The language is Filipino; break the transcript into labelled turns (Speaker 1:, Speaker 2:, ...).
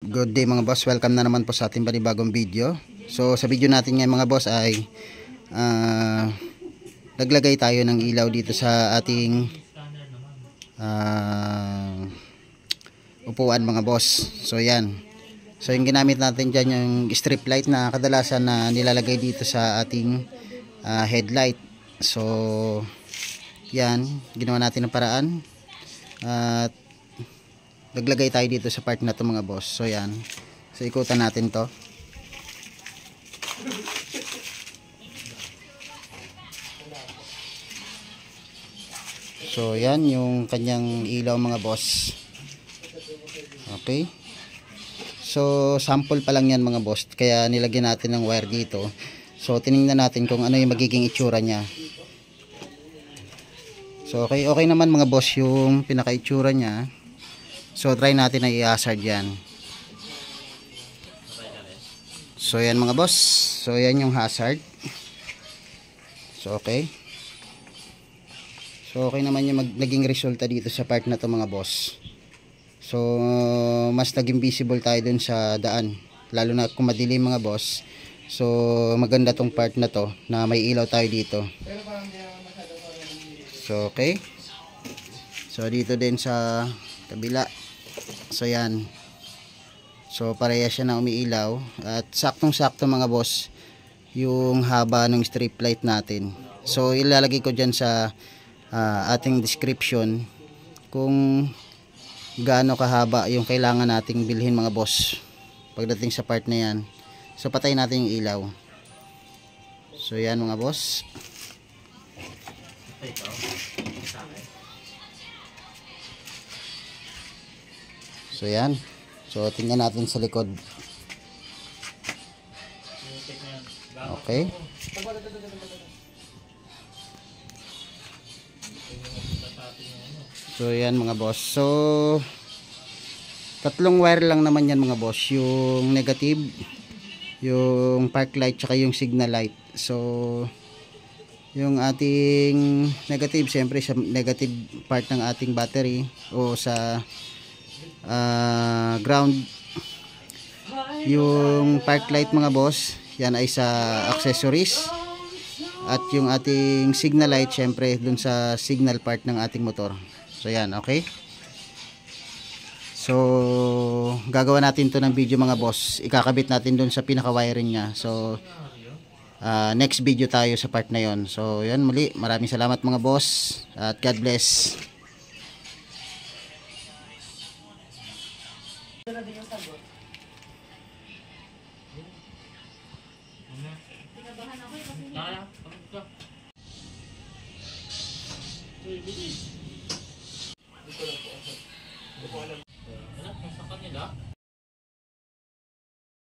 Speaker 1: Good day mga boss, welcome na naman po sa ating panibagong video. So sa video natin ngayon mga boss ay naglagay tayo ng ilaw dito sa ating upuan mga boss. So yan, so yung ginamit natin dyan yung strip light na kadalasan na nilalagay dito sa ating headlight. So yan, ginawa natin ng paraan at naglagay tayo dito sa part na to mga boss. So yan, so ikutan natin to. So yan yung kanyang ilaw mga boss. Okay, so sample pa lang yan mga boss, kaya nilagyan natin ng wire dito. So tiningnan natin kung ano yung magiging itsura nya. So okay naman mga boss yung pinaka itsura nya. So try natin na i-hazard yan. So yan mga boss, so yan yung hazard. So okay, so okay naman yung naging resulta dito sa part na to mga boss. So mas naging visible tayo dun sa daan, lalo na kung madilim mga boss. So maganda tong part na to na may ilaw tayo dito. So okay, so dito din sa kabila. So yan, so pareha siya na umiilaw at saktong sakto mga boss yung haba ng strip light natin. So ilalagay ko dyan sa ating description kung gaano kahaba yung kailangan nating bilhin mga boss pagdating sa part na yan. So patay natin yung ilaw. So yan mga boss. So yan, so tingnan natin sa likod. Okay, so yan mga boss. So tatlong wire lang naman yan mga boss, yung negative, yung park light, tsaka yung signal light. So yung ating negative, siyempre sa negative part ng ating battery o sa ground. Yung park light mga boss, yan ay sa accessories, at yung ating signal light syempre dun sa signal part ng ating motor. So yan, okay, so gagawa natin to ng video mga boss, ikakabit natin dun sa pinaka wiring nya. So next video tayo sa part na yon. So yan, muli maraming salamat mga boss at God bless.
Speaker 2: Kinabahan ako kasi